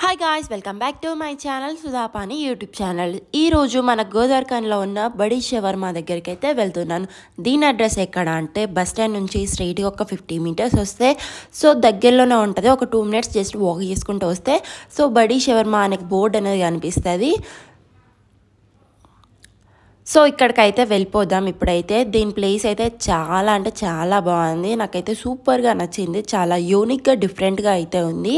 Hi guys, welcome back to my channel Sudhapani YouTube channel. ఈరోజు మన గోదావరిఖాన్లో ఉన్న బడీ షవర్మా దగ్గరికి అయితే వెళ్తున్నాను. దీని అడ్రస్ ఎక్కడ అంటే బస్ స్టాండ్ నుంచి స్ట్రైట్గా ఒక 50 మీటర్స్ వస్తే దగ్గరలోనే ఉంటుంది. ఒక 2 మినిట్స్ జస్ట్ వాక్ చేసుకుంటూ వస్తే బడీ షవర్మా అనే బోర్డు అనేది కనిపిస్తుంది. ఇక్కడికైతే వెళ్ళిపోదాం. ఇప్పుడైతే దీని ప్లేస్ అయితే చాలా అంటే చాలా బాగుంది. నాకైతే సూపర్గా నచ్చింది. చాలా యూనిక్గా డిఫరెంట్గా అయితే ఉంది.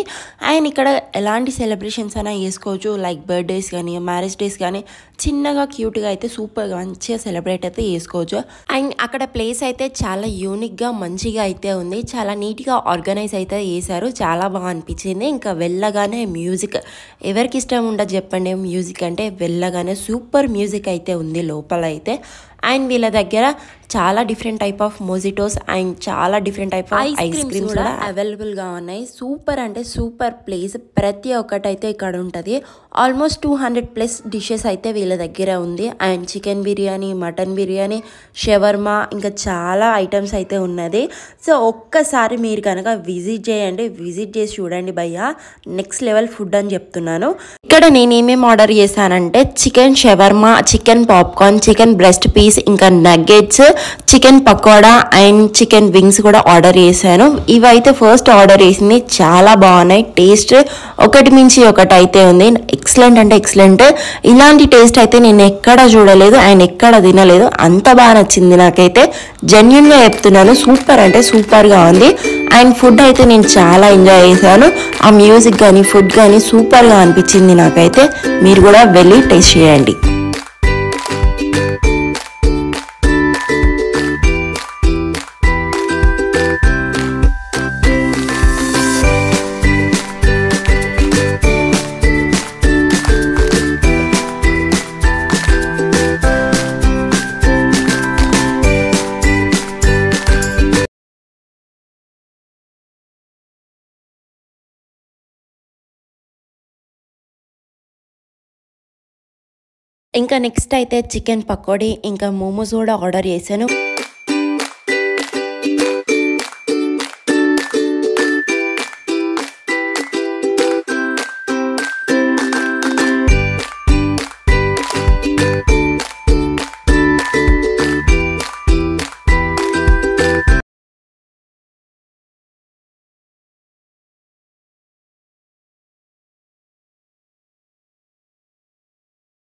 అండ్ ఇక్కడ ఎలాంటి సెలబ్రేషన్స్ అయినా చేసుకోవచ్చు. లైక్ బర్త్డేస్ కానీ మ్యారేజ్ డేస్ కానీ చిన్నగా క్యూట్గా అయితే సూపర్గా మంచిగా సెలబ్రేట్ అయితే చేసుకోవచ్చు. అండ్ అక్కడ ప్లేస్ అయితే చాలా యూనిక్గా మంచిగా అయితే ఉంది. చాలా నీట్గా ఆర్గనైజ్ అయితే చేశారు. చాలా బాగా అనిపించింది. ఇంకా వెళ్ళగానే మ్యూజిక్ ఎవరికి ఇష్టం ఉండదు చెప్పండి. మ్యూజిక్ అంటే వెళ్ళగానే సూపర్ మ్యూజిక్ అయితే ఉంది లోపల అయితే. అండ్ వీళ్ళ దగ్గర చాలా different type of mojitos and చాలా different type of ice creams కూడా అవైలబుల్గా ఉన్నాయి. సూపర్ అంటే సూపర్ ప్లేస్. ప్రతి ఒక్కటైతే ఇక్కడ ఉంటుంది. ఆల్మోస్ట్ 200+ డిషెస్ అయితే వీళ్ళ దగ్గర ఉంది. And chicken biryani, mutton biryani, shawarma ఇంకా చాలా ఐటమ్స్ అయితే ఉన్నది. ఒక్కసారి మీరు కనుక విజిట్ చేయండి. విజిట్ చేసి చూడండి భయ్యా, నెక్స్ట్ లెవెల్ ఫుడ్ అని చెప్తున్నాను. ఇక్కడ నేను ఏమేమి ఆర్డర్ చేశానంటే chicken shawarma, chicken popcorn, chicken breast piece, ఇంకా nuggets, chicken pakoda and chicken wings కూడా ఆర్డర్ చేశాను. ఇవైతే ఫస్ట్ ఆర్డర్ చేసింది చాలా బాగున్నాయి. టేస్ట్ ఒకటి మించి ఒకటి అయితే ఉంది. ఎక్సలెంట్ అంటే ఎక్సలెంట్. ఇలాంటి టేస్ట్ అయితే నేను ఎక్కడ చూడలేదు అండ్ ఎక్కడ తినలేదు. అంత బాగా నచ్చింది నాకైతే. జెన్యున్గా చెప్తున్నాను. సూపర్ అంటే సూపర్గా ఉంది. అండ్ ఫుడ్ అయితే నేను చాలా ఎంజాయ్ చేశాను. ఆ మ్యూజిక్ కానీ ఫుడ్ కానీ సూపర్గా అనిపించింది నాకైతే. మీరు కూడా వెళ్ళి టేస్ట్ చేయండి. ఇంకా నెక్స్ట్ అయితే చికెన్ పకోడీ ఇంకా మోమోస్ కూడా ఆర్డర్ చేశాను.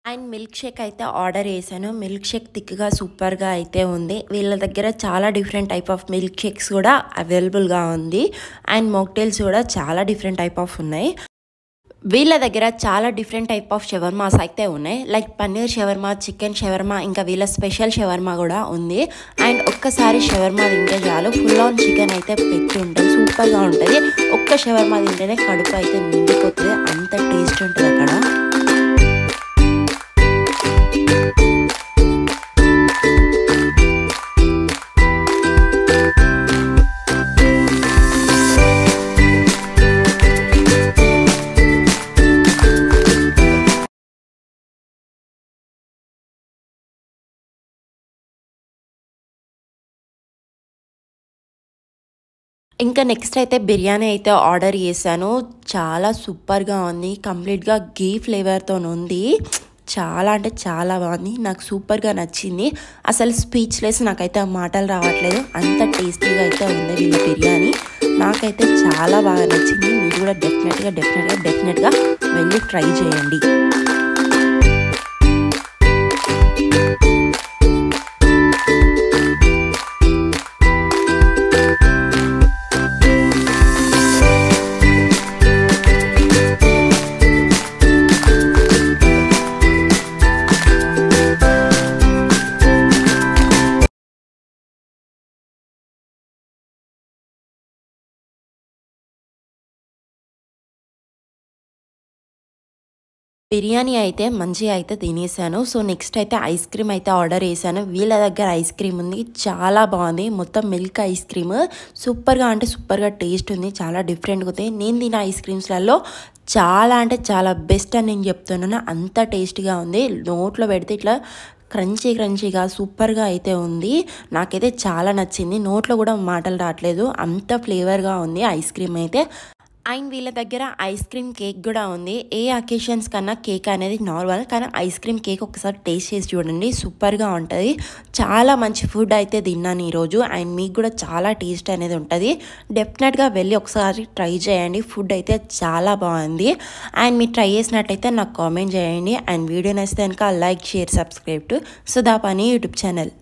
అండ్ మిల్క్ షేక్ అయితే ఆర్డర్ చేశాను. మిల్క్ షేక్ థిక్గా సూపర్గా అయితే ఉంది. వీళ్ళ దగ్గర చాలా different type of milk shakes కూడా అవైలబుల్గా ఉంది. అండ్ మాక్టైల్స్ కూడా చాలా డిఫరెంట్ టైప్ ఆఫ్ ఉన్నాయి. వీళ్ళ దగ్గర చాలా డిఫరెంట్ టైప్ ఆఫ్ షవర్మాస్ అయితే ఉన్నాయి. Like paneer shawarma, chicken shawarma, ఇంకా వీళ్ళ స్పెషల్ షవర్మా కూడా ఉంది. అండ్ ఒక్కసారి షవర్మా తింటే చాలు ఫుల్ ఆన్ చికెన్ అయితే పెట్టి ఉంటుంది. సూపర్గా ఉంటుంది. ఒక్క షవర్మా తింటేనే కడుపు అయితే నిండిపోతుంది. అంత టేస్ట్ ఉంటుంది అక్కడ. ఇంకా నెక్స్ట్ అయితే బిర్యానీ అయితే ఆర్డర్ చేశాను. చాలా సూపర్గా ఉంది. కంప్లీట్గా గీ ఫ్లేవర్తో ఉంది. చాలా అంటే చాలా బాగుంది. నాకు సూపర్గా నచ్చింది. అసలు స్పీచ్లెస్. నాకైతే మాటలు రావట్లేదు. అంత టేస్టీగా అయితే ఉంది వీళ్ళ బిర్యానీ. నాకైతే చాలా బాగా నచ్చింది. మీరు కూడా డెఫినెట్గా వెళ్ళి ట్రై చేయండి. బిర్యానీ అయితే మంచిగా అయితే తినేసాను. నెక్స్ట్ అయితే ఐస్ క్రీమ్ అయితే ఆర్డర్ చేశాను. వీళ్ళ దగ్గర ఐస్ క్రీమ్ ఉంది. చాలా బాగుంది. మొత్తం మిల్క్ ఐస్ క్రీమ్. సూపర్గా అంటే సూపర్గా టేస్ట్ ఉంది. చాలా డిఫరెంట్గా ఉంది. నేను తిన్న ఐస్ క్రీమ్స్లలో చాలా అంటే చాలా బెస్ట్ అని నేను చెప్తున్నాను. అంత టేస్టీగా ఉంది. నోట్లో పెడితే ఇట్లా క్రంచీగా సూపర్గా అయితే ఉంది. నాకైతే చాలా నచ్చింది. నోట్లో కూడా మాటలు రావట్లేదు. అంత ఫ్లేవర్గా ఉంది ఐస్ క్రీమ్ అయితే. అండ్ వీళ్ళ దగ్గర ఐస్ క్రీమ్ కేక్ కూడా ఉంది. ఏ అకేషన్స్ కన్నా కేక్ అనేది నార్మల్, కానీ ఐస్ క్రీమ్ కేక్ ఒకసారి టేస్ట్ చేసి చూడండి, సూపర్గా ఉంటుంది. చాలా మంచి ఫుడ్ అయితే తిన్నాను ఈరోజు. అండ్ మీకు కూడా చాలా టేస్ట్ అనేది ఉంటుంది. డెఫినెట్గా వెళ్ళి ఒకసారి ట్రై చేయండి. ఫుడ్ అయితే చాలా బాగుంది. అండ్ మీరు ట్రై చేసినట్టయితే నాకు కామెంట్ చేయండి. అండ్ వీడియో నచ్చితే కనుక like, share, subscribe to Sudhapani YouTube channel.